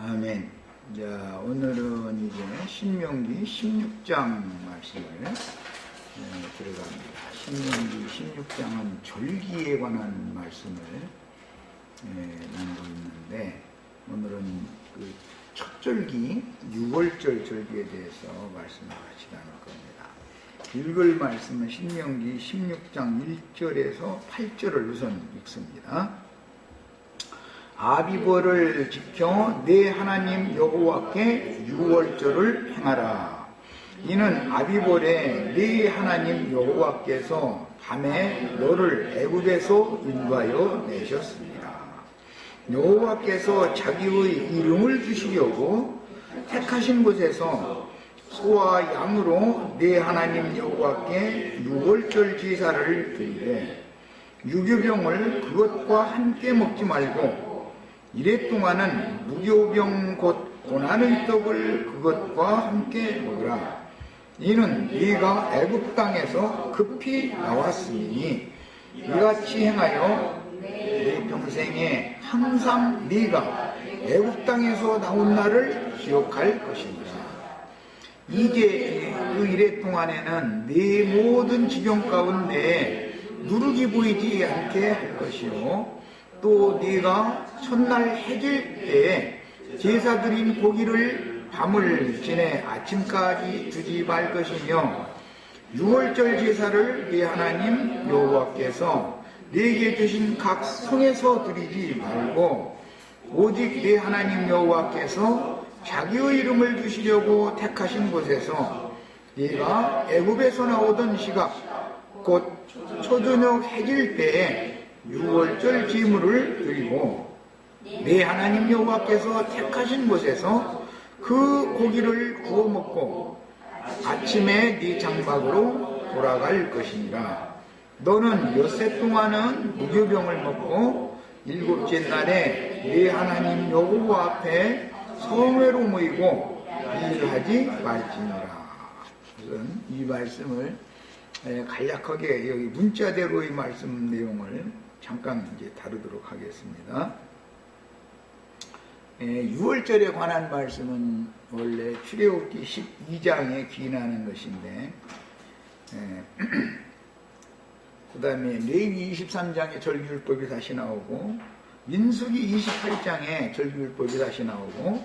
아멘. 자, 오늘은 이제 신명기 16장 말씀을 들어갑니다. 신명기 16장은 절기에 관한 말씀을 나누고 있는데, 오늘은 그 첫 절기, 6월절 절기에 대해서 말씀을 같이 나눌 겁니다. 읽을 말씀은 신명기 16장 1절에서 8절을 우선 읽습니다. 아비보를 지켜 내 하나님 여호와께 6월절을 행하라. 이는 아비볼에 네 하나님 여호와께서 밤에 너를 애굽에서 인도하여 내셨습니다. 여호와께서 자기의 이름을 두시려고 택하신 곳에서 소와 양으로 네 하나님 여호와께 6월절 제사를 드리되 유교병을 그것과 함께 먹지 말고 이래 동안은 무교병 곧 고난의 떡을 그것과 함께 먹으라. 이는 네가 애굽 땅에서 급히 나왔으니 이같이 행하여 네 평생에 항상 네가 애굽 땅에서 나온 날을 기억할 것입니다. 이제 그 이래 동안에는 네 모든 지경 가운데 누룩이 보이지 않게 할 것이요, 또 네가 첫날 해질 때에 제사 드린 고기를 밤을 지내 아침까지 주지 말 것이며 6월절 제사를 네 하나님 여호와께서 네게 주신 각 성에서 드리지 말고 오직 네 하나님 여호와께서 자기의 이름을 두시려고 택하신 곳에서 네가 애굽에서 나오던 시각 곧 초저녁 해질 때에 6월절 제물을 드리고 네 하나님 여호와께서 택하신 곳에서 그 고기를 구워 먹고 아침에 네 장막으로 돌아갈 것이니라. 너는 엿새 동안은 무교병을 먹고 일곱째 날에 네 하나님 여호와 앞에 성회로 모이고 일하지 말지니라. 우선 이 말씀을 간략하게 여기 문자대로의 말씀 내용을 잠깐 이제 다루도록 하겠습니다. 6월절에 관한 말씀은 원래 출애굽기 12장에 기인하는 것인데, 그 다음에 레위기 23장에 절기율법이 다시 나오고, 민수기 28장에 절기율법이 다시 나오고,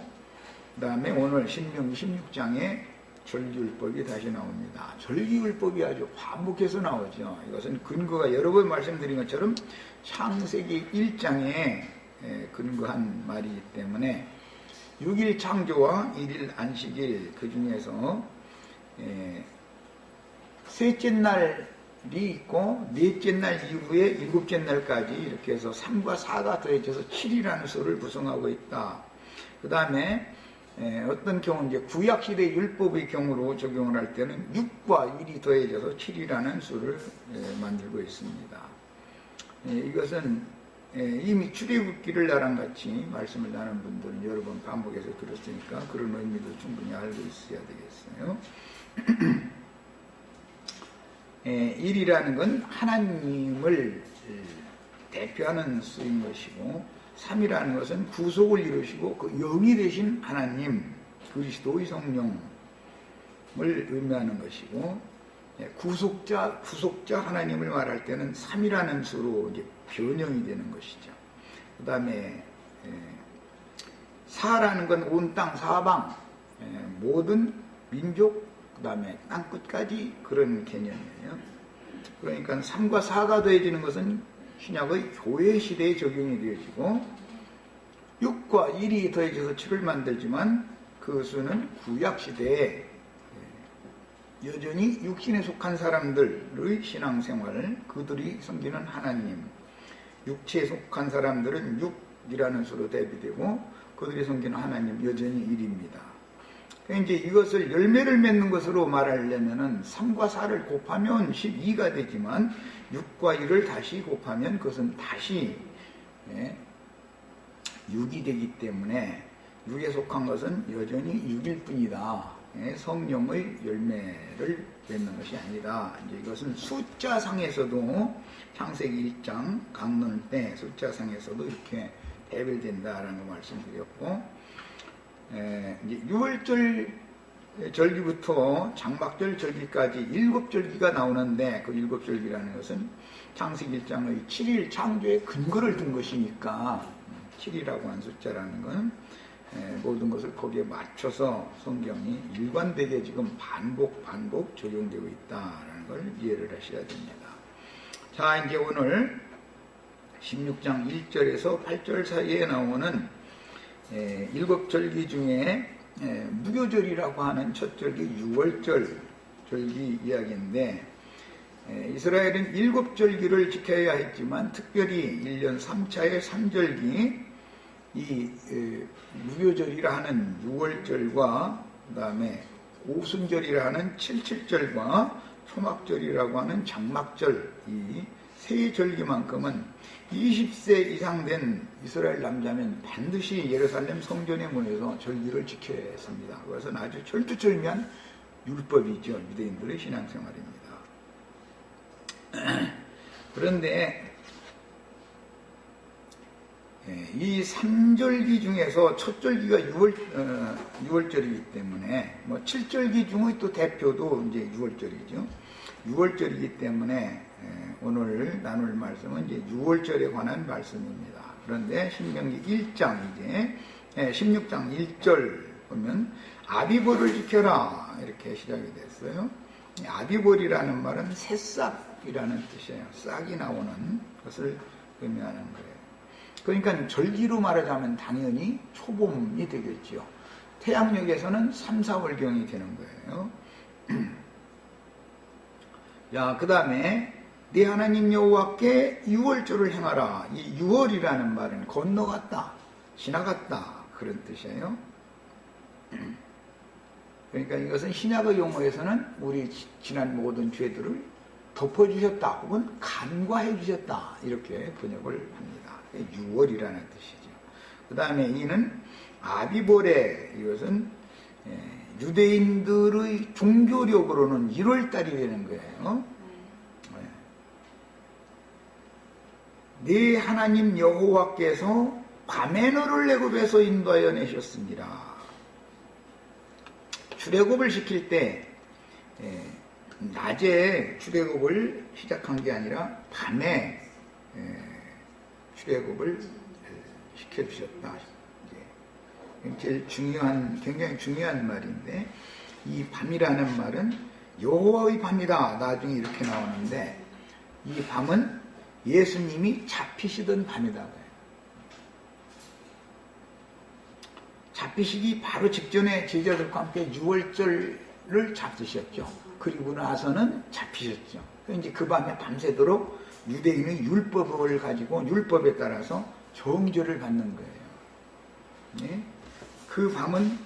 그 다음에 오늘 신명기 16장에 절기율법이 다시 나옵니다. 절기율법이 아주 반복해서 나오죠. 이것은 근거가 여러 번 말씀드린 것처럼 창세기 1장에 근거한 말이기 때문에 6일 창조와 1일 안식일, 그 중에서 셋째 날이 있고 넷째 날 이후에 일곱째 날까지 이렇게 해서 3과 4가 더해져서 7이라는 수를 구성하고 있다. 그 다음에 어떤 경우 이제 구약시대 율법의 경우로 적용을 할 때는 6과 1이 더해져서 7이라는 수를 만들고 있습니다. 이것은 이미 출애굽기를 나랑 같이 말씀을 나눈 분들은 여러 번 반복해서 들었으니까 그런 의미도 충분히 알고 있어야 되겠어요. 1이라는 건 하나님을 대표하는 수인 것이고, 3이라는 것은 구속을 이루시고 그 영이 되신 하나님, 그리스도의 성령을 의미하는 것이고, 구속자 하나님을 말할 때는 3이라는 수로 이제 변형이 되는 것이죠. 그 다음에 4라는 건 온 땅 사방, 모든 민족, 그 다음에 땅끝까지 그런 개념이에요. 그러니까 3과 4가 더해지는 것은 신약의 교회 시대에 적용이 되어지고, 6과 1이 더해져서 7을 만들지만 그 수는 구약 시대에 여전히 육신에 속한 사람들의 신앙생활, 그들이 섬기는 하나님, 육체에 속한 사람들은 6이라는 수로 대비되고 그들이 섬기는 하나님 여전히 1입니다. 그러니까 이제 이것을 열매를 맺는 것으로 말하려면은 3과 4를 곱하면 12가 되지만 6과 1을 다시 곱하면 그것은 다시 6이 되기 때문에 6에 속한 것은 여전히 6일 뿐이다. 성령의 열매를 맺는 것이 아니다. 이제 이것은 숫자상에서도 창세기 1장 강론 때 숫자상에서도 이렇게 대별된다라는 거 말씀드렸고, 이제 6월절 절기부터 장막절 절기까지 7절기가 나오는데, 그 7절기라는 것은 창세기 1장의 7일 창조의 근거를 둔 것이니까 7이라고 한 숫자라는 건 모든 것을 거기에 맞춰서 성경이 일관되게 지금 반복 적용되고 있다는 걸 이해를 하셔야 됩니다. 자, 이제 오늘 16장 1절에서 8절 사이에 나오는 7절기 중에 무교절이라고 하는 첫 절기 6월절 절기 이야기인데, 이스라엘은 7절기를 지켜야 했지만 특별히 1년 3차의 3절기 이 무교절이라 하는 6월절과 그 다음에 오순절이라 하는 77절과 초막절이라고 하는 장막절, 이 세 절기만큼은 20세 이상 된 이스라엘 남자면 반드시 예루살렘 성전에 모여서 절기를 지켜야 했습니다. 그것은 아주 철두철미한 율법이죠. 유대인들의 신앙생활입니다. 그런데 이 3절기 중에서 첫 절기가 6월절이기 때문에 7절기 중의 또 대표도 이제 6월절이죠. 6월절이기 때문에 오늘 나눌 말씀은 이제 6월절에 관한 말씀입니다. 그런데 신명기 1장 이제 16장 1절 보면 아비볼을 지켜라 이렇게 시작이 됐어요. 아비볼이라는 말은 새싹이라는 뜻이에요. 싹이 나오는 것을 의미하는 거예요. 그러니까 절기로 말하자면 당연히 초봄이 되겠죠. 태양력에서는 3, 4월경이 되는 거예요. 자, 그 다음에 네 하나님 여호와께 6월절을 행하라. 이 6월이라는 말은 건너갔다, 지나갔다 그런 뜻이에요. 그러니까 이것은 신약의 용어에서는 우리 지난 모든 죄들을 덮어주셨다 혹은 간과해 주셨다 이렇게 번역을 합니다. 6월이라는 뜻이죠. 그 다음에 이는 아비볼에, 이것은 유대인들의 종교력으로는 1월달이 되는 거예요. 네 하나님 여호와께서 밤에 너를 애굽에서 인도하여 내셨습니다. 출애굽을 시킬 때 낮에 출애굽을 시작한 게 아니라 밤에 출애굽을 시켜주셨다. 제일 굉장히 중요한 말인데, 이 밤이라는 말은 여호와의 밤이다 나중에 이렇게 나오는데, 이 밤은 예수님이 잡히시던 밤이다. 잡히시기 바로 직전에 제자들과 함께 6월절을 잡으셨죠. 그리고 나서는 잡히셨죠. 이제 그 밤에 밤새도록 유대인의 율법을 가지고 율법에 따라서 정죄를 받는 거예요. 네? 그 밤은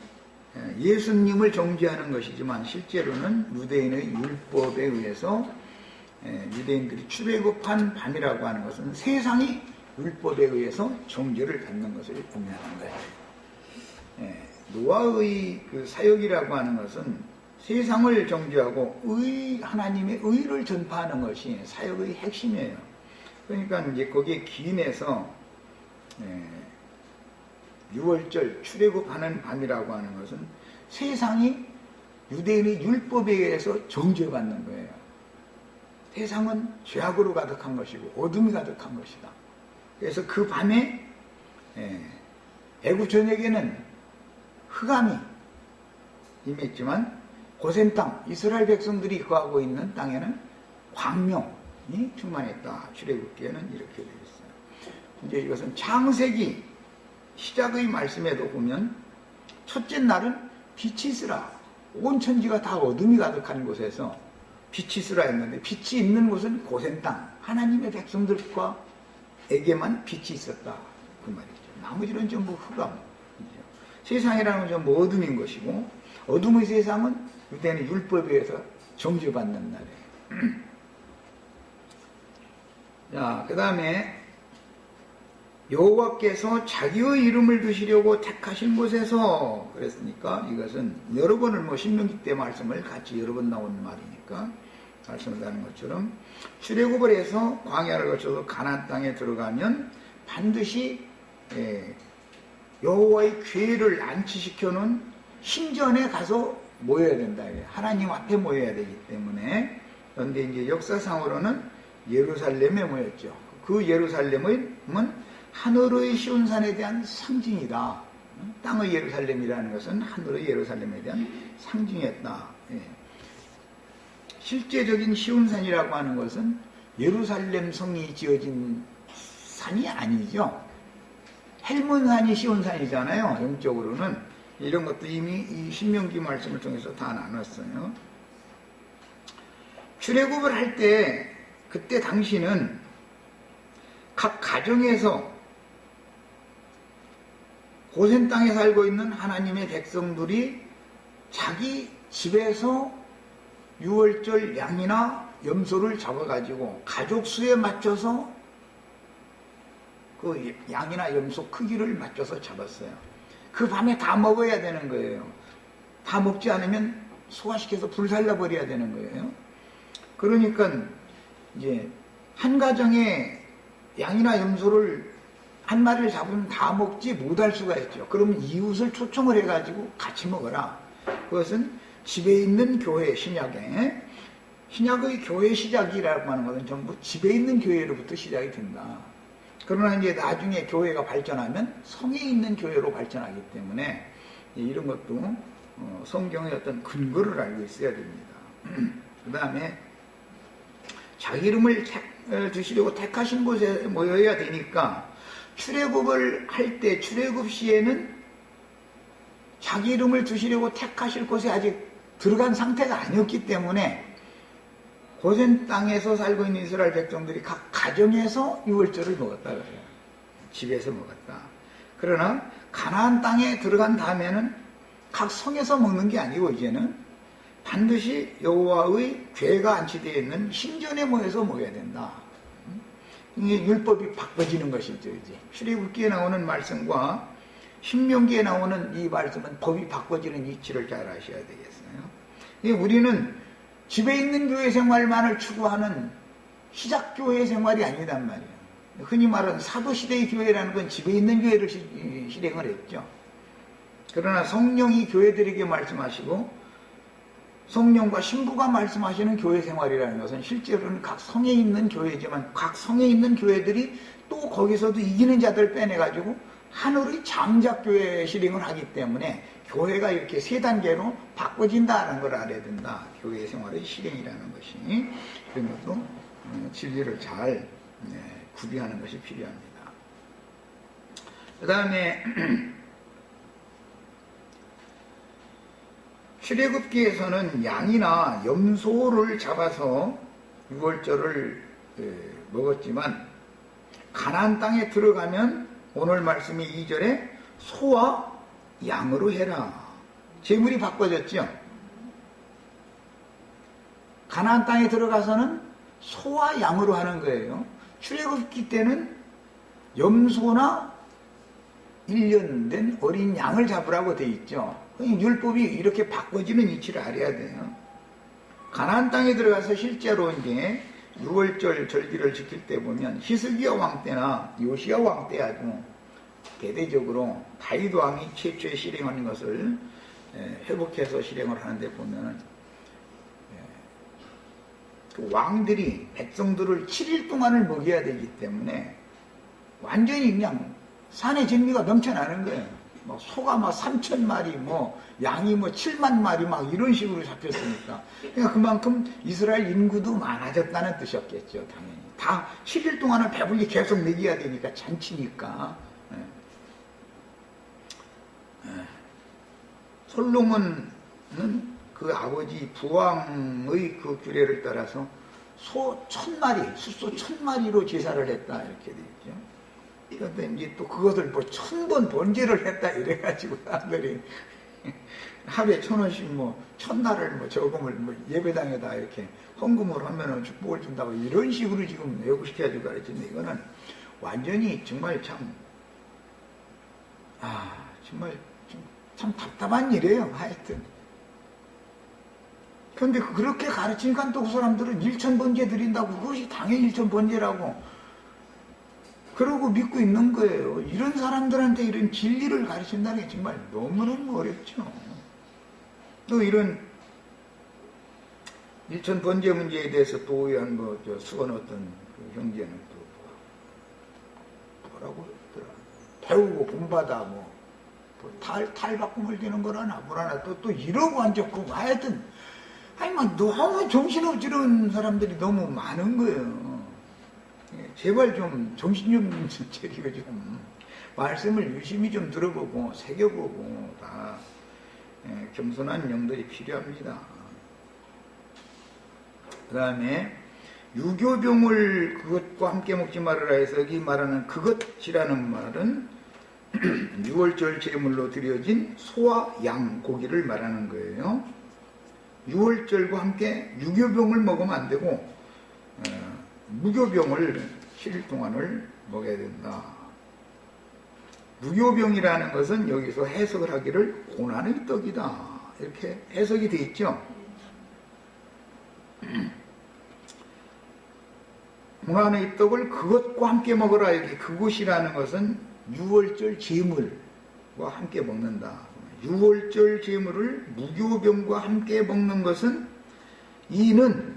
예수님을 정죄하는 것이지만 실제로는 유대인의 율법에 의해서 유대인들이 출애굽한 밤이라고 하는 것은 세상이 율법에 의해서 정죄를 받는 것을 의미하는 거예요. 노아의 그 사역이라고 하는 것은 세상을 정죄하고 하나님의 의를 전파하는 것이 사역의 핵심이에요. 그러니까 이제 거기에 기인해서 6월절 출애굽하는 밤이라고 하는 것은 세상이 유대인의 율법에 의해서 정죄받는 거예요. 세상은 죄악으로 가득한 것이고 어둠이 가득한 것이다. 그래서 그 밤에 애굽 전역에는 흑암이 임했지만 고센 땅, 이스라엘 백성들이 거하고 있는 땅에는 광명이 충만했다. 출애굽기에는 이렇게 되어 있어요. 이제 이것은 창세기 시작의 말씀에도 보면 첫째 날은 빛이 있으라. 온 천지가 다 어둠이 가득한 곳에서 빛이 있으라 했는데, 빛이 있는 곳은 고센 땅, 하나님의 백성들과에게만 빛이 있었다. 그 말이죠. 나머지는 전부 흑암. 세상이라는 건 전부 어둠인 것이고, 어둠의 세상은 유대인의 율법에 의해서 정죄받는 날이에요. 자, 그 다음에 여호와께서 자기의 이름을 두시려고 택하신 곳에서, 그랬으니까 이것은 여러 번을 신명기 때 말씀을 같이 여러 번 나온 말이니까 말씀을 하는 것처럼 출애굽을 해서 광야를 거쳐서 가나안 땅에 들어가면 반드시 여호와의 궤를 안치시켜 놓은 신전에 가서 모여야 된다. 하나님 앞에 모여야 되기 때문에. 그런데 이제 역사상으로는 예루살렘에 모였죠. 그 예루살렘은 하늘의 시온산에 대한 상징이다. 땅의 예루살렘이라는 것은 하늘의 예루살렘에 대한 상징이었다. 실제적인 시온산이라고 하는 것은 예루살렘 성이 지어진 산이 아니죠. 헬몬산이 시온산이잖아요. 영적으로는. 이런 것도 이미 이 신명기 말씀을 통해서 다 나눴어요. 출애굽을 할 때 그때 당시는 각 가정에서 고센 땅에 살고 있는 하나님의 백성들이 자기 집에서 유월절 양이나 염소를 잡아가지고 가족 수에 맞춰서 그 양이나 염소 크기를 맞춰서 잡았어요. 그 밤에 다 먹어야 되는 거예요. 다 먹지 않으면 소화시켜서 불살라 버려야 되는 거예요. 그러니까 이제 한 가정에 양이나 염소를 한 마리를 잡으면 다 먹지 못할 수가 있죠. 그러면 이웃을 초청을 해가지고 같이 먹어라. 그것은 집에 있는 교회, 신약의 교회 시작이라고 하는 것은 전부 집에 있는 교회로부터 시작이 된다. 그러나 이제 나중에 교회가 발전하면 성에 있는 교회로 발전하기 때문에 이런 것도 성경의 어떤 근거를 알고 있어야 됩니다. 그 다음에 자기 이름을 두시려고 택하신 곳에 모여야 되니까 출애굽을 할 때 출애굽 시에는 자기 이름을 두시려고 택하실 곳에 아직 들어간 상태가 아니었기 때문에 고센 땅에서 살고 있는 이스라엘 백성들이 각 가정에서 유월절을 먹었다 그래요. 집에서 먹었다. 그러나 가나안 땅에 들어간 다음에는 각 성에서 먹는 게 아니고 이제는 반드시 여호와의 궤가 안치되어 있는 신전에 모여서 먹어야 된다. 이게 율법이 바꿔지는 것이죠. 이제 출애굽기에 나오는 말씀과 신명기에 나오는 이 말씀은 법이 바꿔지는 이치를 잘 아셔야 되겠어요. 우리는 집에 있는 교회 생활만을 추구하는 시작교회 생활이 아니단 말이에요. 흔히 말하는 사도시대의 교회라는 건 집에 있는 교회를 실행을 했죠. 그러나 성령이 교회들에게 말씀하시고 성령과 신부가 말씀하시는 교회 생활이라는 것은 실제로는 각 성에 있는 교회지만 각 성에 있는 교회들이 또 거기서도 이기는 자들 빼내가지고 하늘의 장작교회 실행을 하기 때문에 교회가 이렇게 세 단계로 바꿔진다는 걸 알아야 된다. 교회 생활의 실행이라는 것이. 그런 것도 진리를 잘 구비하는 것이 필요합니다. 그 다음에 출애굽기에서는 양이나 염소를 잡아서 유월절을 먹었지만 가나안 땅에 들어가면 오늘 말씀이 2절에 소와 양으로 해라. 제물이 바꿔졌죠. 가나안 땅에 들어가서는 소와 양으로 하는 거예요. 출애굽기 때는 염소나 1년 된 어린 양을 잡으라고 돼 있죠. 율법이 이렇게 바꿔지는 이치를 알아야 돼요. 가나안 땅에 들어가서 실제로 이제 유월절 절기를 지킬 때 보면 히스기야 왕 때나 요시야 왕 때 아주 대대적으로 다윗 왕이 최초에 실행하는 것을 회복해서 실행을 하는데 보면 그 왕들이 백성들을 7일 동안을 먹여야 되기 때문에 완전히 그냥 산의 진미가 넘쳐나는 거예요. 뭐 소가 막 3,000마리, 뭐 양이 뭐 7만 마리 막 이런 식으로 잡혔으니까. 그러니까 그만큼 이스라엘 인구도 많아졌다는 뜻이었겠죠, 당연히. 다 7일 동안은 배불리 계속 먹여야 되니까 잔치니까. 솔로몬은 그 아버지 부왕의 그 규례를 따라서 소 1,000마리, 숫소 1,000마리로 제사를 했다 이렇게 되어 있죠. 그런데 이제 또 그것을 뭐 1,000번 번제를 했다 이래가지고 사람들이 하루에 1,000원씩 뭐 1,000날을 뭐 저금을 뭐 예배당에다 이렇게 헌금을 하면은 축복을 준다고 이런 식으로 지금 외국시켜가지고 가르치는데 이거는 완전히 정말 정말 참 답답한 일이에요. 하여튼. 그런데 그렇게 가르치니까 또 그 사람들은 1,000번제 드린다고 그것이 당연히 1,000번제라고 그러고 믿고 있는 거예요. 이런 사람들한테 이런 진리를 가르친다는 게 정말 너무너무 어렵죠. 또 이런 일천 번제 문제에 대해서 도의한 수건 어떤 그 형제는 또 뭐라고 했더라. 배우고 본받아 탈바꿈을 되는 거라나 뭐라나 또 이러고 앉았고 하여튼 아니 너무 정신없지른 사람들이 너무 많은 거예요. 제발 좀 정신 좀 차리고 좀 말씀을 유심히 좀 들어보고 새겨보고 다 겸손한 영들이 필요합니다. 그 다음에 유교병을 그것과 함께 먹지 말으라 해서 여기 말하는 그것이라는 말은 6월절 제물로 드려진 소와 양 고기를 말하는 거예요. 6월절과 함께 유교병을 먹으면 안 되고 무교병을 7일 동안을 먹어야 된다. 무교병이라는 것은 여기서 해석을 하기를 고난의 떡이다 이렇게 해석이 되어 있죠. 고난의 떡을 그것과 함께 먹으라. 여기 그것이라는 것은 6월절 제물과 함께 먹는다. 6월절 제물을 무교병과 함께 먹는 것은 이는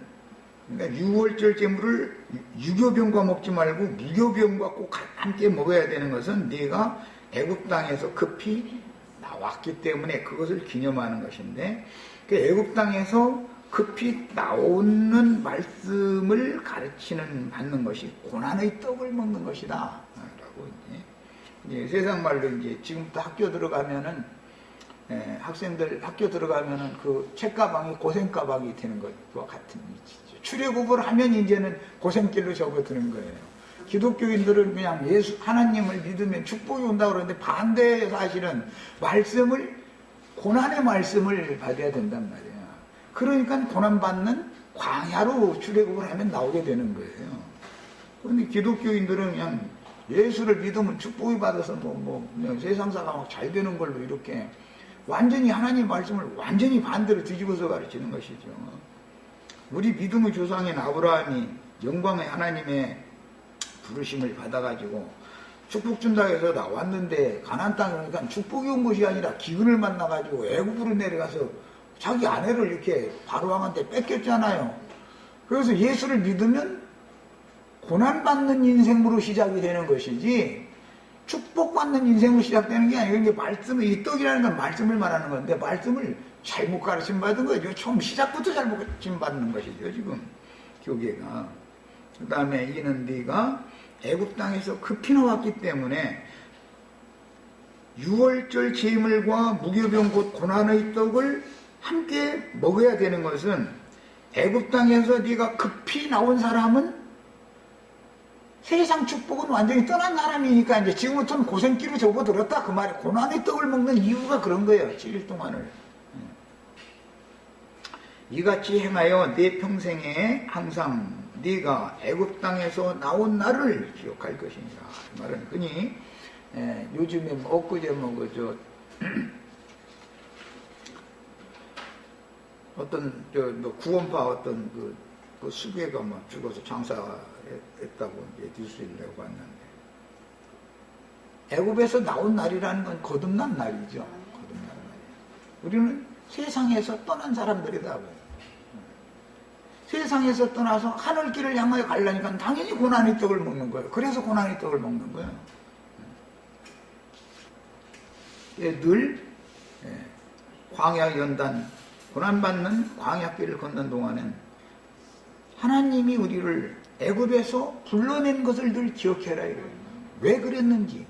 그러니까 6월절 제물을 유교병과 먹지 말고 무교병과 꼭 함께 먹어야 되는 것은 네가 애굽 땅에서 급히 나왔기 때문에 그것을 기념하는 것인데 그 애굽 땅에서 급히 나오는 말씀을 가르치는 받는 것이 고난의 떡을 먹는 것이다 라고 이제 세상 말로 이제 지금부터 학교 들어가면은 학생들 학교 들어가면은 그 책가방이 고생가방이 되는 것과 같은 위치죠. 출애굽을 하면 이제는 고생길로 접어드는 거예요. 기독교인들은 그냥 예수 하나님을 믿으면 축복이 온다고 그러는데 반대 사실은 말씀을 고난의 말씀을 받아야 된단 말이에요. 그러니까 고난받는 광야로 출애굽을 하면 나오게 되는 거예요. 그런데 기독교인들은 그냥 예수를 믿으면 축복이 받아서 그냥 세상사가 막 잘 되는 걸로 이렇게 완전히 하나님 말씀을 완전히 반대로 뒤집어서 가르치는 것이죠. 우리 믿음의 조상인 아브라함이 영광의 하나님의 부르심을 받아가지고 축복 준다 해서 나왔는데 가나안 땅에 오니까 축복이 온 것이 아니라 기근을 만나가지고 애굽으로 내려가서 자기 아내를 이렇게 바로왕한테 뺏겼잖아요. 그래서 예수를 믿으면 고난받는 인생으로 시작이 되는 것이지 축복받는 인생으로 시작되는 게 아니고 이게 말씀을 이 떡이라는 건 말씀을 말하는 건데 말씀을 잘못 가르침 받은 거예요. 처음 시작부터 잘못 가르침 받는 것이죠. 지금 교계가. 그 다음에 이는 네가 애굽 땅에서 급히 나왔기 때문에 6월절 제물과 무교병 곧 고난의 떡을 함께 먹어야 되는 것은 애굽 땅에서 네가 급히 나온 사람은 세상 축복은 완전히 떠난 사람이니까 이제 지금부터는 고생길로 접어들었다 그 말에 고난의 떡을 먹는 이유가 그런 거예요. 7일 동안을 이같이 행하여 내 평생에 항상 네가 애굽 땅에서 나온 날을 기억할 것이니라. 그 말은 흔히 요즘에 엊그제 어떤 구원파 어떤 그 수괴가 죽어서 장사했다고 이제 뉴스를 내고 봤는데 애굽에서 나온 날이라는 건 거듭난 날이죠. 거듭난 날이에요. 우리는 세상에서 떠난 사람들이다. 세상에서 떠나서 하늘길을 향하여 가려니까 당연히 고난의 떡을 먹는 거예요. 그래서 고난의 떡을 먹는 거예요. 늘 광야 연단 고난받는 광야길을 걷는 동안은 하나님이 우리를 애굽에서 불러낸 것을 늘 기억해라 이거예요. 왜 그랬는지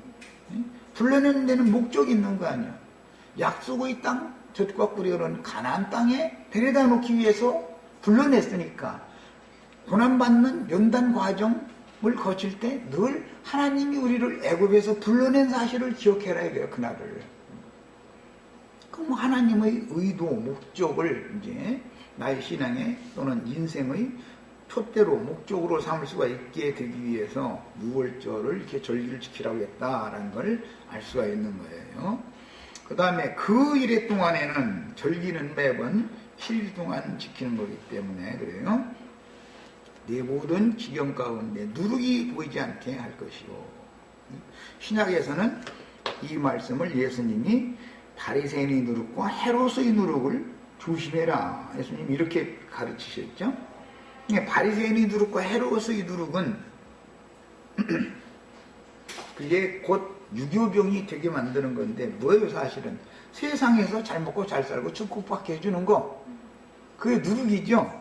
불러내는 데는 목적이 있는 거 아니야. 약속의 땅 젖과 꿀이 흐르는 가나안 땅에 데려다 놓기 위해서 불러냈으니까 고난받는 연단 과정을 거칠 때 늘 하나님이 우리를 애굽에서 불러낸 사실을 기억해라 이거예요. 그날을. 그럼 하나님의 의도, 목적을 이제 나의 신앙의 또는 인생의 푯대로 목적으로 삼을 수가 있게 되기 위해서 6월절을 이렇게 절기를 지키라고 했다라는 걸 알 수가 있는 거예요. 그 다음에 그 일해 동안에는 절기는 매번 7일 동안 지키는 거기 때문에 그래요. 내 모든 지경 가운데 누룩이 보이지 않게 할 것이요. 신약에서는 이 말씀을 예수님이 바리새인의 누룩과 헤롯의 누룩을 조심해라. 예수님이 이렇게 가르치셨죠. 바리새인의 누룩과 헤롯의 누룩은 그게 곧 유교병이 되게 만드는 건데 뭐예요 사실은? 세상에서 잘 먹고 잘 살고 축복받게 해주는 거, 그게 누룩이죠.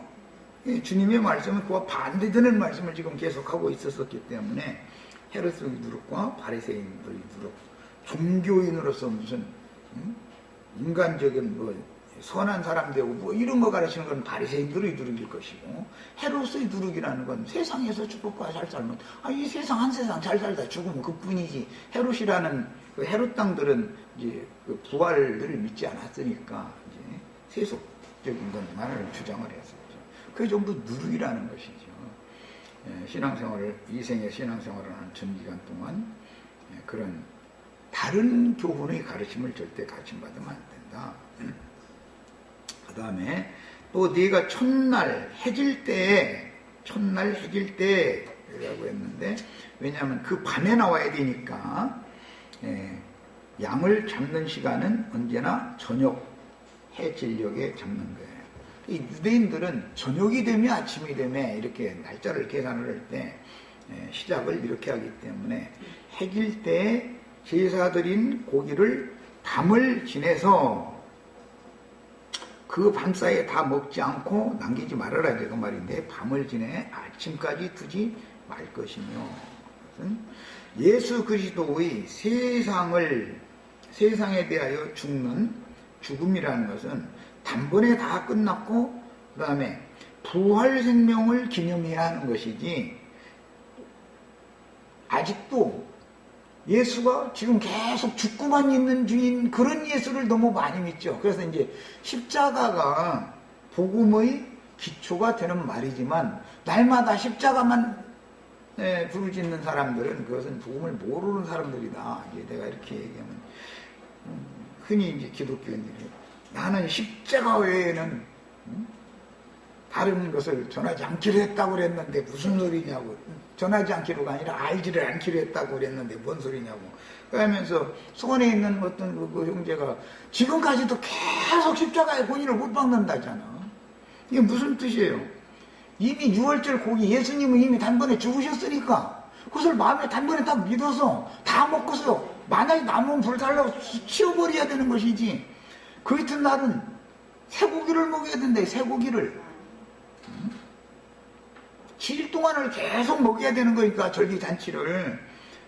주님의 말씀은 그와 반대되는 말씀을 지금 계속하고 있었기 때문에 헤롯의 누룩과 바리새인들의 누룩, 종교인으로서 무슨 인간적인 뭐 선한 사람 되고 뭐 이런 거 가르치는 건 바리새인들의 누룩일 것이고, 헤롯의 누룩이라는 건 세상에서 축복과 잘 살면 이 세상 한 세상 잘 살다 죽으면 그뿐이지. 헤롯이라는 그 헤롯 땅들은 이제 그 부활을 믿지 않았으니까 이제 세속적인 것만을 주장을 했었죠. 그게 전부 누룩이라는 것이죠. 신앙생활을, 이생의 신앙생활을 하는 전 기간 동안 그런 다른 교훈의 가르침을 절대 가르침받으면 안 된다. 그 다음에 또 네가 첫날 해질 때라고 했는데, 왜냐하면 그 밤에 나와야 되니까 양을 잡는 시간은 언제나 저녁 해질녘에 잡는 거예요. 이 유대인들은 저녁이 되면 아침이 되면 이렇게 날짜를 계산을 할 때 시작을 이렇게 하기 때문에 해질 때 제사드린 고기를 밤을 지내서 그 밤사이에 다 먹지 않고 남기지 말아라 그 말인데, 밤을 지내 아침까지 두지 말 것이며, 예수 그리스도의 세상에 대하여 죽는 죽음이라는 것은 단번에 다 끝났고 그 다음에 부활 생명을 기념해야 하는 것이지, 아직도 예수가 지금 계속 죽고만 있는 중인 그런 예수를 너무 많이 믿죠. 그래서 이제 십자가가 복음의 기초가 되는 말이지만, 날마다 십자가만 부르짖는 사람들은 그것은 복음을 모르는 사람들이다. 이제 내가 이렇게 얘기하면 흔히 이제 기독교인들이 나는 십자가 외에는 다른 것을 전하지 않기로 했다고 그랬는데 무슨 소리냐고. 전하지 않기로가 아니라 알지를 않기로 했다고 그랬는데 뭔 소리냐고. 그러면서 수원에 있는 어떤 그 형제가 지금까지도 계속 십자가의 본인을 못 박는다잖아. 이게 무슨 뜻이에요? 이미 6월절 고기 예수님은 이미 단번에 죽으셨으니까 그것을 마음에 단번에 딱 믿어서 다 먹고서 만약에 남으면 불달라고 치워버려야 되는 것이지. 그 이튿날은 쇠고기를 먹어야 된다. 쇠고기를 7일 동안을 계속 먹어야 되는 거니까, 절기잔치를.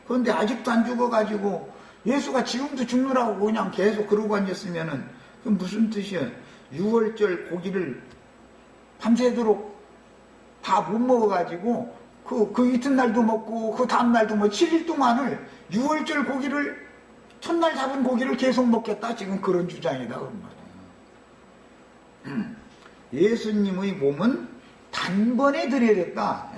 그런데 아직도 안 죽어가지고 예수가 지금도 죽느라고 그냥 계속 그러고 앉았으면은 그건 무슨 뜻이야? 6월절 고기를 밤새도록 다 못 먹어가지고 그 이튿날도 먹고 그 다음날도 뭐 7일 동안을 6월절 고기를, 첫날 잡은 고기를 계속 먹겠다, 지금 그런 주장이다 그런 말이야. 예수님의 몸은 단번에 드려야 됐다.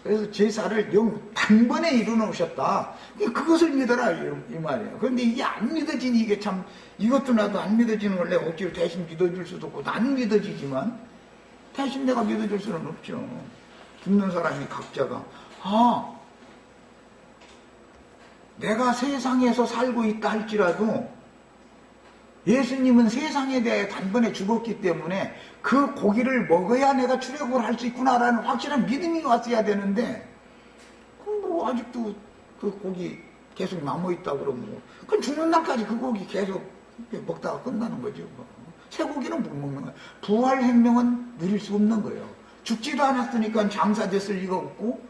그래서 제사를 단번에 이루어놓으셨다. 그것을 믿어라 이 말이에요. 그런데 이게 안 믿어지니, 이게 참, 이것도 나도 안 믿어지는 걸 내가 억지로 대신 믿어줄 수도 없고, 안 믿어지지만 대신 내가 믿어줄 수는 없죠. 듣는 사람이 각자가 내가 세상에서 살고 있다 할지라도 예수님은 세상에 대해 단번에 죽었기 때문에 그 고기를 먹어야 내가 출애굽을 할 수 있구나라는 확실한 믿음이 왔어야 되는데, 그럼 뭐 아직도 그 고기 계속 남아있다 그러면 그럼 죽는 날까지 그 고기 계속 먹다가 끝나는 거죠. 쇠고기는 못 먹는 거예요. 부활 생명은 누릴 수 없는 거예요. 죽지도 않았으니까 장사됐을 리가 없고,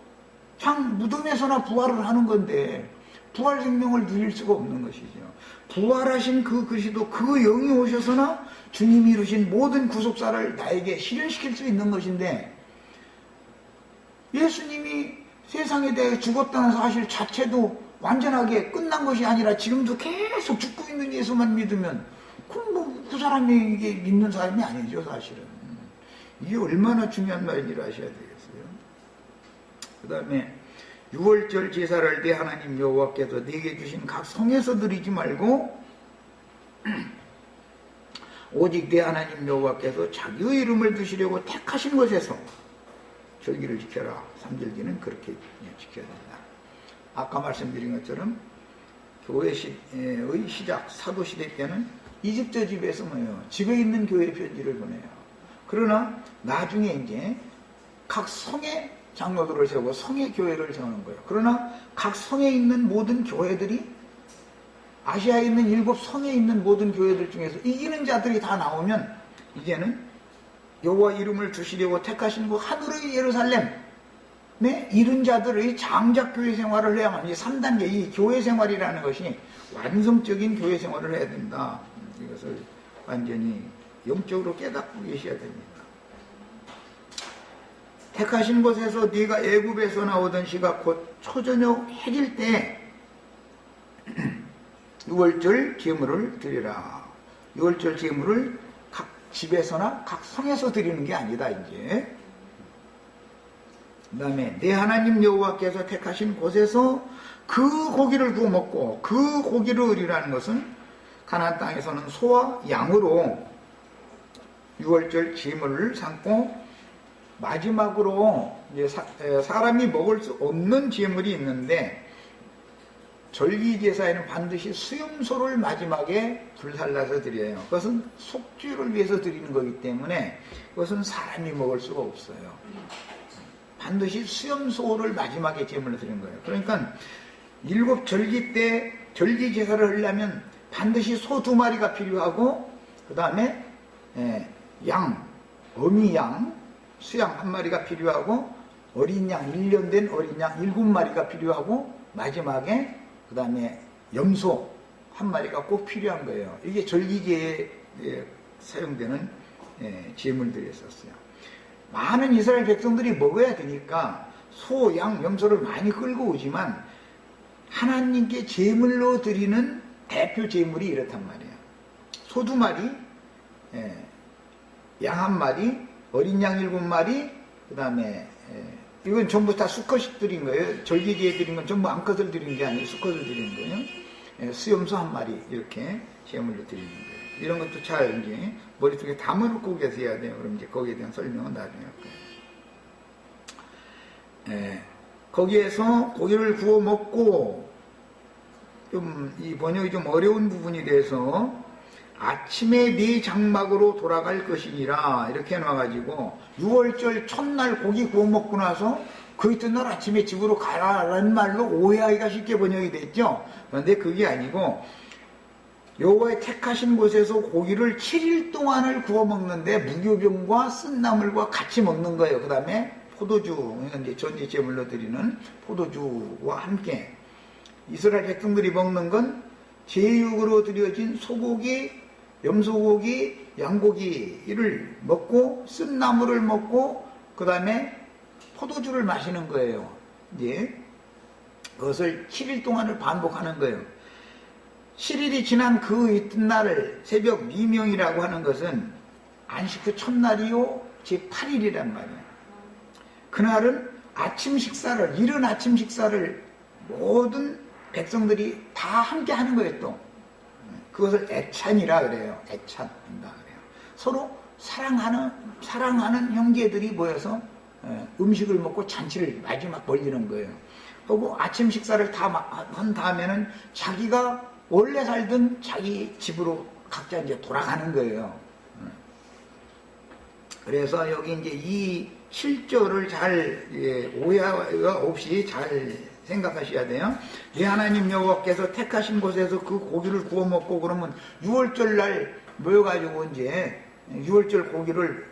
무덤에서나 부활을 하는 건데 부활 생명을 누릴 수가 없는 것이죠. 부활하신 그 그리스도, 그 영이 오셔서나 주님이 이루신 모든 구속사를 나에게 실현시킬 수 있는 것인데, 예수님이 세상에 대해 죽었다는 사실 자체도 완전하게 끝난 것이 아니라 지금도 계속 죽고 있는 예수만 믿으면 그럼 뭐 그 사람이 이게 믿는 사람이 아니죠, 사실은. 이게 얼마나 중요한 말인지를 아셔야 되겠어요. 그 다음에 6월절 제사를 할 때 하나님 여호와께서 네게 주신 각 성에서 드리지 말고 오직 네 하나님 여호와께서 자기의 이름을 두시려고 택하신 것에서 절기를 지켜라. 삼절기는 그렇게 지켜야 된다. 아까 말씀드린 것처럼 교회의 시작, 사도시대 때는 이집트 집에서 뭐예요? 집에 있는 교회 편지를 보내요. 그러나 나중에 이제 각 성에 장로들을 세우고 성의 교회를 세우는 거예요. 그러나 각 성에 있는 모든 교회들이 아시아에 있는 7성에 있는 모든 교회들 중에서 이기는 자들이 다 나오면 이제는 여호와 이름을 두시려고 택하신 그 하늘의 예루살렘 이른 자들의 장작교회 생활을 해야만, 이 3단계, 이 교회 생활이라는 것이 완성적인 교회 생활을 해야 된다. 이것을 완전히 영적으로 깨닫고 계셔야 됩니다. 택하신 곳에서 네가 애굽에서 나오던 시가 곧 초저녁 해질 때 유월절 제물을 드리라. 유월절 제물을 각 집에서나 각 성에서 드리는 게 아니다 이제. 그 다음에 내 하나님 여호와께서 택하신 곳에서 그 고기를 구워 먹고, 그 고기를이라는 것은 가나안 땅에서는 소와 양으로 유월절 제물을 삼고, 마지막으로 이제 사람이 먹을 수 없는 제물이 있는데, 절기제사에는 반드시 수염소를 마지막에 불살라서 드려요. 그것은 속죄를 위해서 드리는 거기 때문에 그것은 사람이 먹을 수가 없어요. 반드시 수염소를 마지막에 제물로 드리는 거예요. 그러니까 7절기 때 절기제사를 하려면 반드시 소 2마리가 필요하고, 그 다음에 양, 어미 양, 수양 1마리가 필요하고, 어린 양, 1년 된 어린 양 7마리가 필요하고, 마지막에 그 다음에 염소 1마리가 꼭 필요한 거예요. 이게 절기제에 사용되는 제물들이었어요. 많은 이스라엘 백성들이 먹어야 되니까 소, 양, 염소를 많이 끌고 오지만 하나님께 제물로 드리는 대표 제물이 이렇단 말이에요. 소 2마리, 양 1마리, 어린 양 7마리, 그 다음에 이건 전부 다 수컷이 드린 거예요. 절기제에 드린 건 전부 암컷을 드린 게 아니고 수컷을 드린 거예요. 수염소 1마리 이렇게 제물로 드리는 거예요. 이런 것도 잘 이제 머릿속에 담아놓고 계셔야 돼요. 그럼 이제 거기에 대한 설명은 나중에 할 거예요. 거기에서 고기를 구워 먹고, 좀 이 번역이 좀 어려운 부분이 돼서 아침에 네 장막으로 돌아갈 것이니라 이렇게 해놔가지고 6월절 첫날 고기 구워 먹고 나서 그 이튿날 아침에 집으로 가라라는 말로 오해하기가 쉽게 번역이 됐죠. 그런데 그게 아니고 여호와의 택하신 곳에서 고기를 7일 동안을 구워 먹는데 무교병과 쓴나물과 같이 먹는 거예요. 그 다음에 포도주, 이제 전지 제물로 드리는 포도주와 함께 이스라엘 백성들이 먹는 건 제육으로 드려진 소고기, 염소고기, 양고기를 먹고 쓴나물을 먹고 그 다음에 포도주를 마시는 거예요. 이제 그것을 7일 동안을 반복하는 거예요. 7일이 지난 그 이튿날을 새벽 미명이라고 하는 것은 안식 후 첫날이요 제8일이란 말이에요. 그날은 아침 식사를, 이른 아침 식사를 모든 백성들이 다 함께 하는 거예요. 또 그것을 애찬이라 그래요. 애찬한다 그래요. 서로 사랑하는 형제들이 모여서 음식을 먹고 잔치를 마지막 벌리는 거예요. 그리고 아침 식사를 다 한 다음에는 자기가 원래 살던 자기 집으로 각자 이제 돌아가는 거예요. 그래서 여기 이제 이 7절을 잘 오해가 없이 잘 생각하셔야 돼요. 내 하나님 여호와께서 택하신 곳에서 그 고기를 구워 먹고, 그러면 6월절 날 모여가지고 이제 6월절 고기를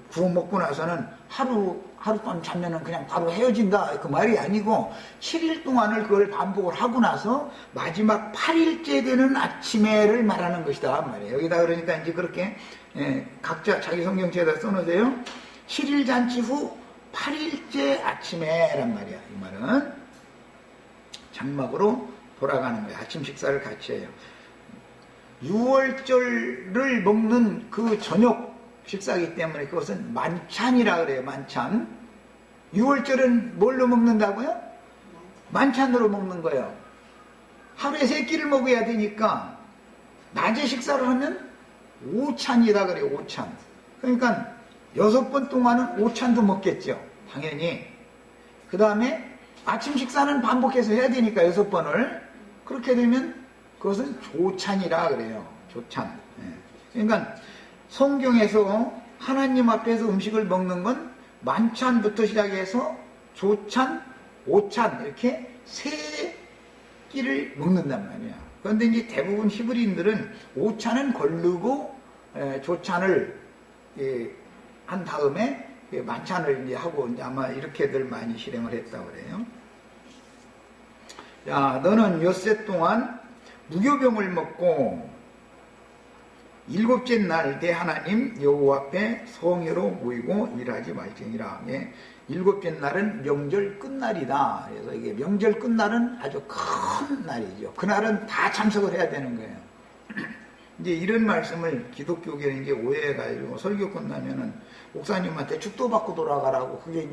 구워 먹고 나서는 하룻밤 자면은 그냥 바로 헤어진다 그 말이 아니고 7일 동안을 그걸 반복을 하고 나서 마지막 8일째 되는 아침에를 말하는 것이다 말이에요. 여기다 그러니까 이제 그렇게 각자 자기 성경책에다 써놓으세요. 7일 잔치 후 8일째 아침에란 말이야. 이 말은 장막으로 돌아가는 거예요. 아침 식사를 같이 해요. 6월절을 먹는 그 저녁 식사이기 때문에 그것은 만찬이라 그래요. 만찬. 6월절은 뭘로 먹는다고요? 만찬으로 먹는 거예요. 하루에 3끼를 먹어야 되니까 낮에 식사를 하면 오찬이라 그래요. 오찬. 그러니까 6번 동안은 오찬도 먹겠죠. 당연히. 그 다음에 아침 식사는 반복해서 해야 되니까 6번을. 그렇게 되면 그것은 조찬이라 그래요. 조찬. 그러니까 성경에서 하나님 앞에서 음식을 먹는 건 만찬부터 시작해서 조찬, 오찬 이렇게 세 끼를 먹는단 말이야. 그런데 이제 대부분 히브리인들은 오찬은 거르고 조찬을 한 다음에 만찬을 이제 하고 이제 아마 이렇게들 많이 실행을 했다고 그래요. 야, 너는 엿새 동안 무교병을 먹고 일곱째 날 내 하나님 여호와 앞에 성회로 모이고 일하지 말지니라. 일곱째 날은 명절 끝날이다. 그래서 이게 명절 끝날은 아주 큰 날이죠. 그날은 다 참석을 해야 되는 거예요. 이제 이런 말씀을 기독교계는 이제 오해해가지고 설교 끝나면은 목사님한테 축도 받고 돌아가라고, 그게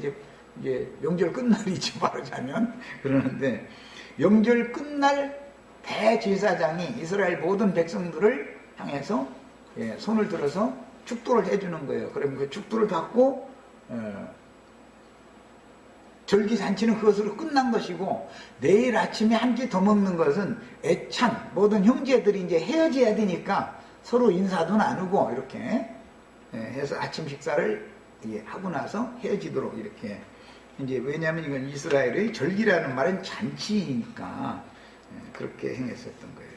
이제 명절 끝날이지 말하자면. 그러는데 명절 끝날 대제사장이 이스라엘 모든 백성들을 향해서 손을 들어서 축도를 해주는 거예요. 그러면 그 축도를 받고 절기잔치는 그것으로 끝난 것이고, 내일 아침에 한 끼 더 먹는 것은 애찬, 모든 형제들이 이제 헤어져야 되니까 서로 인사도 나누고 이렇게 해서 아침 식사를 하고 나서 헤어지도록 이렇게. 이제 왜냐하면 이건 이스라엘의 절기라는 말은 잔치이니까 그렇게 행했었던 거예요.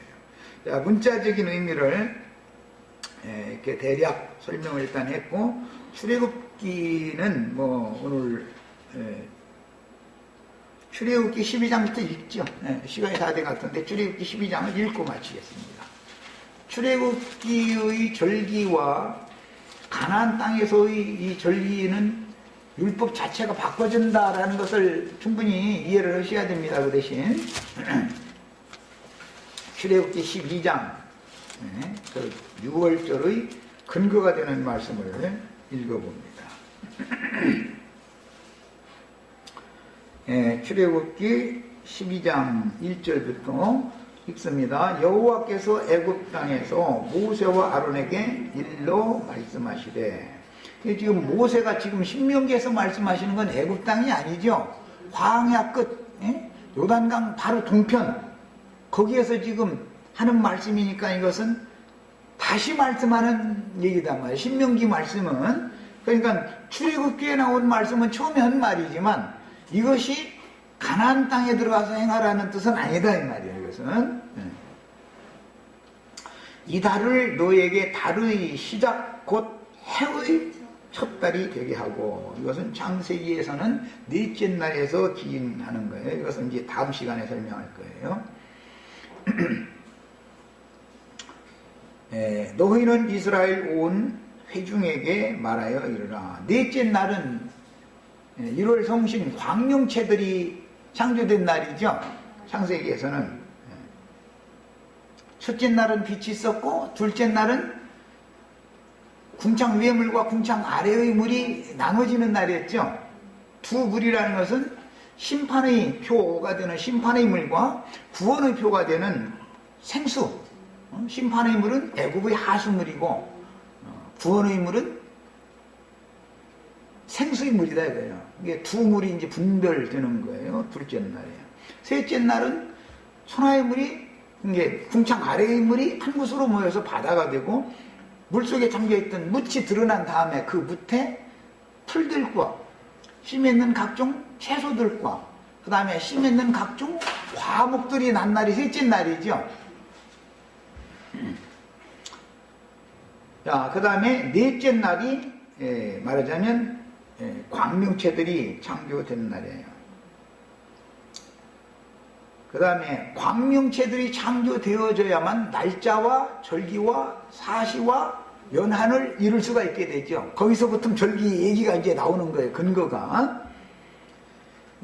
자, 문자적인 의미를 이렇게 대략 설명을 일단 했고, 출애굽기는 뭐 오늘 출애굽기 12장부터 읽죠. 시간이 다 된 것 같은데 출애굽기 12장을 읽고 마치겠습니다. 출애굽기의 절기와 가나안 땅에서의 이 절기는 율법 자체가 바꿔진다라는 것을 충분히 이해를 하셔야 됩니다. 그 대신 출애굽기 12장 그 6월절의 근거가 되는 말씀을 읽어봅니다. 출애굽기 12장 1절부터 읽습니다. 여호와께서 애굽 땅에서 모세와 아론에게 일러 말씀하시되, 지금 모세가 지금 신명기에서 말씀하시는 건 애굽 땅이 아니죠. 광야 끝, 요단강 바로 동편, 거기에서 지금 하는 말씀이니까 이것은 다시 말씀하는 얘기단 말이에요. 신명기 말씀은. 그러니까 출애굽기에 나온 말씀은 처음에 한 말이지만 이것이 가나안 땅에 들어가서 행하라는 뜻은 아니다 이 말이에요. 이것은 이 달을 너에게 달의 시작 곧 해의 첫 달이 되게 하고, 이것은 창세기에서는 넷째 날에서 기인하는 거예요. 이것은 이제 다음 시간에 설명할 거예요. 너희는 이스라엘 온 회중에게 말하여 이르라. 넷째 날은 1월 성신 광명체들이 창조된 날이죠. 창세기에서는 첫째 날은 빛이 있었고, 둘째 날은 궁창 위의 물과 궁창 아래의 물이 나눠지는 날이었죠. 두 물이라는 것은 심판의 표가 되는 심판의 물과 구원의 표가 되는 생수. 심판의 물은 애굽의 하수물이고 구원의 물은 생수의 물이다 이거예요. 이게 두 물이 이제 분별되는 거예요. 둘째 날이에요. 셋째 날은 천하의 물이, 이게 궁창 아래의 물이 한 곳으로 모여서 바다가 되고, 물속에 잠겨있던 묻이 드러난 다음에 그 묻에 풀들과 씨 맺는 각종 채소들과 그 다음에 씨 맺는 각종 과목들이 난 날이 셋째 날이죠. 자, 그 다음에 넷째 날이 말하자면 광명체들이 창조된 날이에요. 그 다음에 광명체들이 창조되어져야만 날짜와 절기와 사시와 연한을 이룰 수가 있게 되죠. 거기서부터 절기 얘기가 이제 나오는 거예요. 근거가.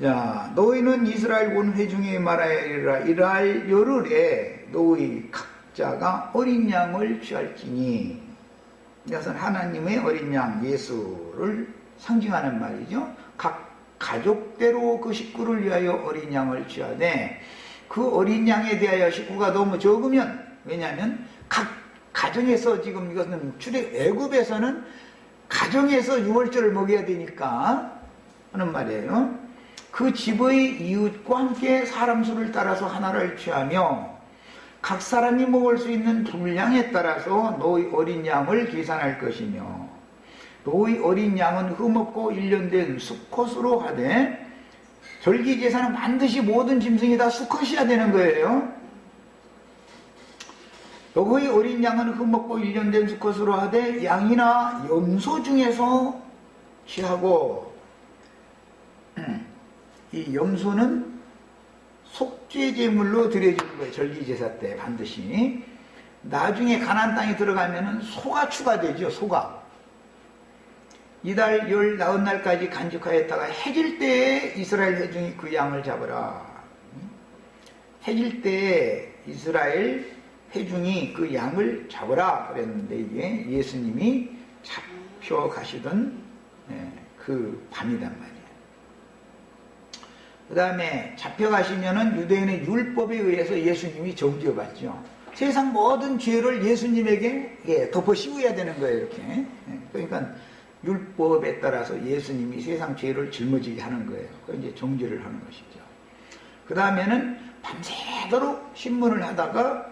자, 너희는 이스라엘 온 회중에 말하여 이르라. 이날 열흘에 너희 각자가 어린 양을 취할지니, 이것은 하나님의 어린 양 예수를 상징하는 말이죠. 각 가족대로 그 식구를 위하여 어린 양을 취하되, 그 어린 양에 대하여 식구가 너무 적으면, 왜냐하면 각 가정에서 지금 이것은 애굽에서는 가정에서 유월절을 먹여야 되니까 하는 말이에요. 그 집의 이웃과 함께 사람 수를 따라서 하나를 취하며 각 사람이 먹을 수 있는 분량에 따라서 너의 어린 양을 계산할 것이며 너의 어린 양은 흠없고 일련된 수컷으로 하되 절기 제사는 반드시 모든 짐승이 다 수컷이어야 되는 거예요. 너의 어린 양은 흠없고 일련된 수컷으로 하되 양이나 염소 중에서 취하고 이 염소는 속죄 제물로 드려지는 거예요. 절기 제사 때 반드시. 나중에 가나안 땅에 들어가면은 소가 추가되죠. 소가. 이달 열 나흔 날까지 간직하였다가 해질 때에 이스라엘 회중이 그 양을 잡으라. 해질 때에 이스라엘 회중이 그 양을 잡으라 그랬는데 이게 예수님이 잡혀가시던 그 밤이단 말이에요. 그 다음에 잡혀가시면은 유대인의 율법에 의해서 예수님이 정죄받죠. 세상 모든 죄를 예수님에게 덮어 씌워야 되는 거예요, 이렇게. 그러니까 율법에 따라서 예수님이 세상 죄를 짊어지게 하는 거예요. 그 이제 정죄를 하는 것이죠. 그 다음에는 밤새도록 신문을 하다가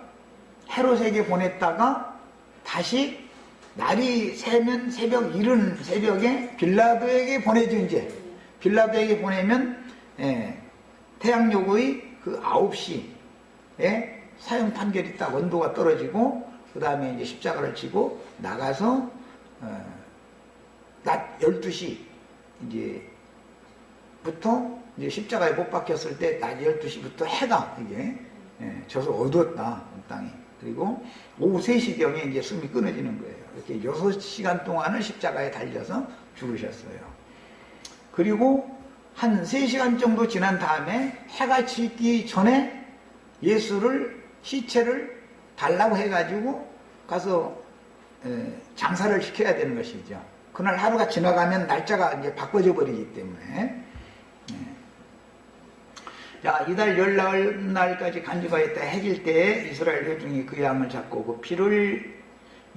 헤롯에게 보냈다가 다시 날이 새면 새벽 이른 새벽에 빌라도에게 보내죠. 이제 빌라도에게 보내면 태양욕의 그 9시에 사형 판결이 딱 온도가 떨어지고 그 다음에 이제 십자가를 지고 나가서 낮 12시 이제부터 이제 십자가에 못 박혔을 때 낮 12시부터 해가 이게 져서 어두웠다 땅이. 그리고 오후 3시경에 이제 숨이 끊어지는 거예요. 이렇게 6시간 동안을 십자가에 달려서 죽으셨어요. 그리고 한 3시간 정도 지난 다음에 해가 지기 전에 예수를 시체를 달라고 해가지고 가서 장사를 시켜야 되는 것이죠. 그날 하루가 지나가면 날짜가 이제 바꿔져 버리기 때문에. 자, 이달 열나흘 날까지 간직하였다 해질 때에 이스라엘 회중이 그 양을 잡고 그 피를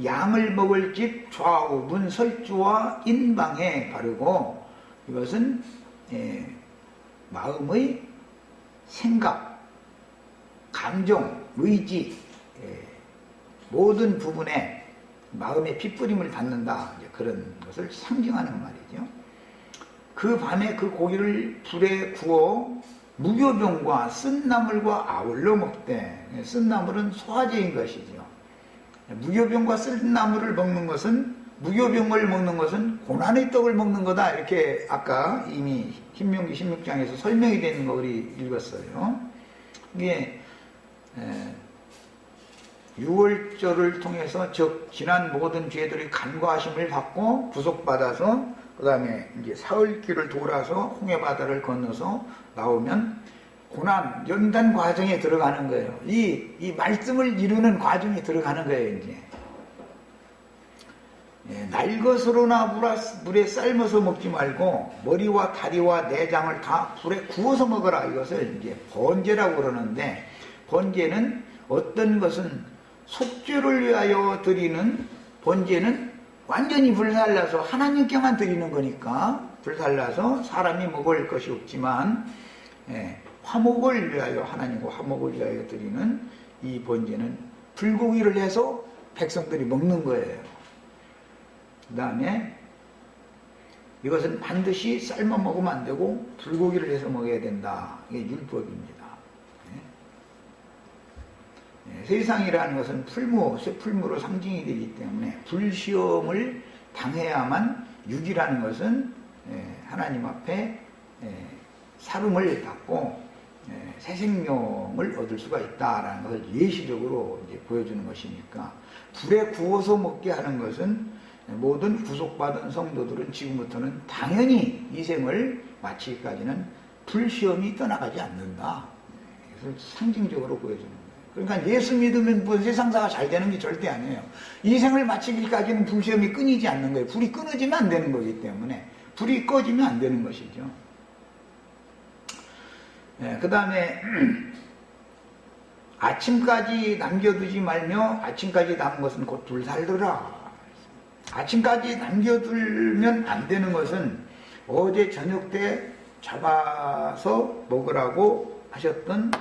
양을 먹을 집 좌우 문 설주와 인방에 바르고 이것은 마음의 생각, 감정, 의지 모든 부분에 마음의 핏부림을 받는다 그런 것을 상징하는 말이죠. 그 밤에 그 고기를 불에 구워 무교병과 쓴나물과 아울러 먹되 쓴나물은 소화제인 것이죠. 무교병과 쓴나물을 먹는 것은 무교병을 먹는 것은 고난의 떡을 먹는 거다 이렇게 아까 이미 신명기 16장에서 설명이 되는 거 우리 읽었어요. 이게 6월절을 통해서 즉 지난 모든 죄들의 간과하심을 받고 구속받아서 그 다음에 이제 사흘길을 돌아서 홍해바다를 건너서 나오면 고난 연단 과정에 들어가는 거예요. 이 말씀을 이루는 과정에 들어가는 거예요. 이제 날것으로나 물에 삶아서 먹지 말고 머리와 다리와 내장을 다 불에 구워서 먹어라. 이것을 이제 번제라고 그러는데 번제는 어떤 것은 속죄를 위하여 드리는 번제는 완전히 불살라서 하나님께만 드리는 거니까 불살라서 사람이 먹을 것이 없지만 화목을 위하여 하나님과 화목을 위하여 드리는 이 번제는 불고기를 해서 백성들이 먹는 거예요. 그 다음에 이것은 반드시 삶아 먹으면 안 되고 불고기를 해서 먹어야 된다. 이게 율법입니다. 세상이라는 것은 풀무로 상징이 되기 때문에 불시험을 당해야만 육이라는 것은 하나님 앞에 살음을 받고 새 생명을 얻을 수가 있다라는 것을 예시적으로 이제 보여주는 것이니까 불에 구워서 먹게 하는 것은 모든 구속받은 성도들은 지금부터는 당연히 이 생을 마치기까지는 불시험이 떠나가지 않는다. 그래서 상징적으로 보여주는 거예요. 그러니까 예수 믿으면 뭐 세상사가 잘 되는 게 절대 아니에요. 이 생을 마치기까지는 불시험이 끊이지 않는 거예요. 불이 끊어지면 안 되는 거기 때문에 불이 꺼지면 안 되는 것이죠. 그 다음에 아침까지 남겨두지 말며 아침까지 남은 것은 곧 불살더라. 아침까지 남겨두면 안 되는 것은 어제 저녁 때 잡아서 먹으라고 하셨던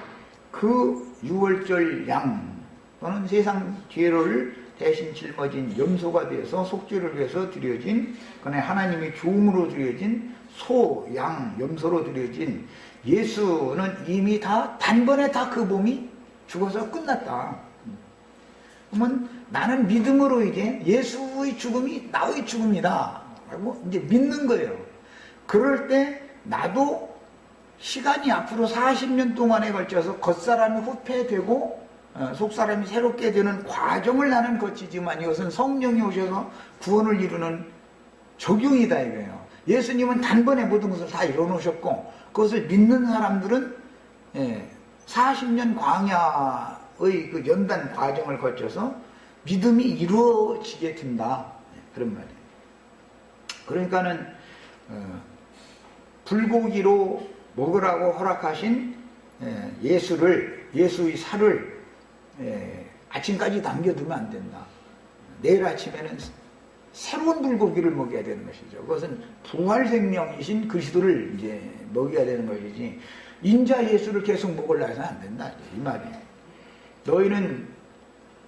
그 유월절 양 또는 세상 죄를 대신 짊어진 염소가 되어서 속죄를 위해서 드려진, 그러나 하나님의 종으로 드려진 소, 양, 염소로 드려진 예수는 이미 다 단번에 다 그 몸이 죽어서 끝났다. 그러면 나는 믿음으로 이제 예수의 죽음이 나의 죽음이다 라고 이제 믿는 거예요. 그럴 때 나도 시간이 앞으로 40년 동안에 걸쳐서 겉사람이 후패되고 속사람이 새롭게 되는 과정을 나는 거치지만 이것은 성령이 오셔서 구원을 이루는 적용이다 이거예요. 예수님은 단번에 모든 것을 다 이뤄놓으셨고 그것을 믿는 사람들은 40년 광야의 그 연단 과정을 거쳐서 믿음이 이루어지게 된다. 그런 말이에요. 그러니까는 불고기로 먹으라고 허락하신 예수의 살을 아침까지 남겨두면 안 된다. 내일 아침에는 새로운 불고기를 먹여야 되는 것이죠. 그것은 부활 생명이신 그리스도를 이제 먹여야 되는 것이지 인자 예수를 계속 먹으려 해서는 안 된다. 이 말이에요. 너희는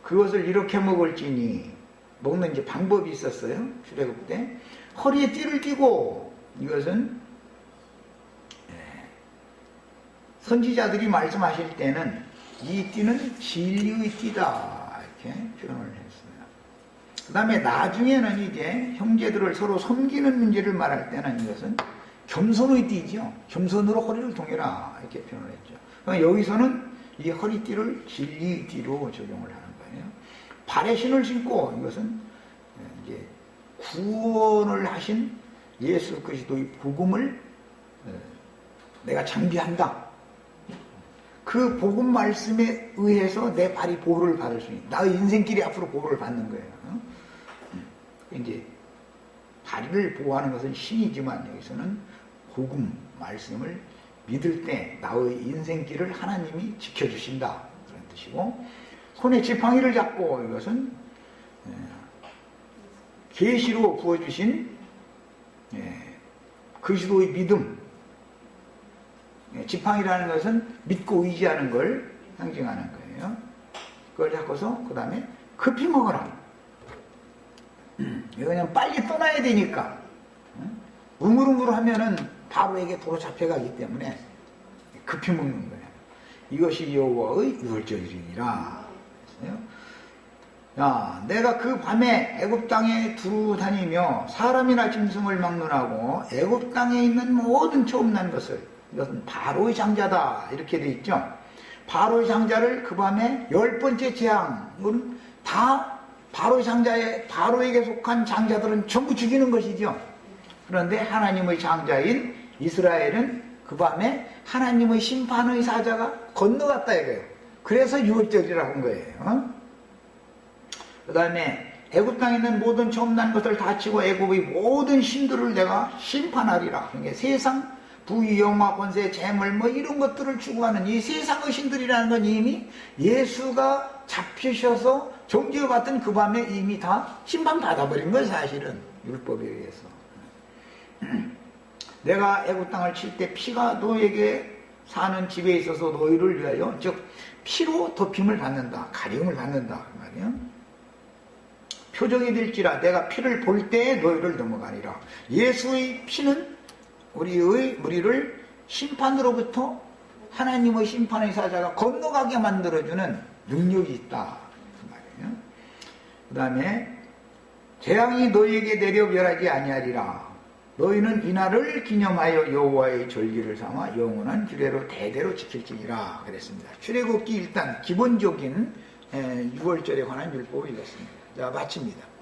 그것을 이렇게 먹을지니 먹는 이제 방법이 있었어요. 출애굽 때 허리에 띠를 띠고 이것은 선지자들이 말씀하실 때는 이 띠는 진리의 띠다 이렇게 표현을 했어요. 그 다음에 나중에는 이제 형제들을 서로 섬기는 문제를 말할 때는 이것은 겸손의 띠죠. 겸손으로 허리를 동여라 이렇게 표현을 했죠. 그러니까 여기서는 이 허리띠를 진리의 띠로 적용을 하는 거예요. 발에 신을 신고 이것은 이제 구원을 하신 예수 그리스도의 복음을 내가 장비한다. 그 복음 말씀에 의해서 내 발이 보호를 받을 수 있는, 나의 인생길이 앞으로 보호를 받는 거예요. 이제 발을 보호하는 것은 신이지만 여기서는 복음 말씀을 믿을 때 나의 인생길을 하나님이 지켜주신다 그런 뜻이고, 손에 지팡이를 잡고 이것은 계시로 부어주신 그리스도의 믿음, 지팡이라는 것은 믿고 의지하는 걸 상징하는 거예요. 그걸 잡고서 그 다음에 급히 먹어라. 이거 그냥 빨리 떠나야 되니까 우물우물하면은 바로에게 도로 잡혀가기 때문에 급히 먹는 거예요. 이것이 여호와의 유월절이니라. 야, 내가 그 밤에 애굽 땅에 두루 다니며 사람이나 짐승을 막론하고 애굽 땅에 있는 모든 처음 난 것을, 이것은 바로의 장자다 이렇게 돼 있죠. 바로의 장자를 그 밤에 10번째 재앙은 다 바로의 장자에, 바로에게 속한 장자들은 전부 죽이는 것이죠. 그런데 하나님의 장자인 이스라엘은 그 밤에 하나님의 심판의 사자가 건너갔다 이거예요. 그래서 유월절이라고 한 거예요. 그 다음에 애굽 땅에 있는 모든 처음 난 것을 다 치고 애굽의 모든 신들을 내가 심판하리라. 그러니까 세상 부귀 영화 권세 재물 뭐 이런 것들을 추구하는 이 세상의 신들이라는 건 이미 예수가 잡히셔서 정죄를 받던 그 밤에 이미 다 심판받아버린 거예요. 사실은 율법에 의해서. 내가 애굽 땅을 칠 때 피가 너에게 사는 집에 있어서 너희를 위하여, 즉 피로 덮임을 받는다, 가림을 받는다 그 말이에요. 표적이 될지라 내가 피를 볼 때에 너희를 넘어가리라. 예수의 피는 우리를 심판으로부터 하나님의 심판의 사자가 건너가게 만들어주는 능력이 있다 그 말이에요. 그 다음에 재앙이 너희에게 내려 멸하지 아니하리라. 너희는 이날을 기념하여 여호와의 절기를 삼아 영원한 규례로 대대로 지킬지니라 그랬습니다. 출애굽기 일단 기본적인 유월절에 관한 율법을 읽었습니다. 자, 마칩니다.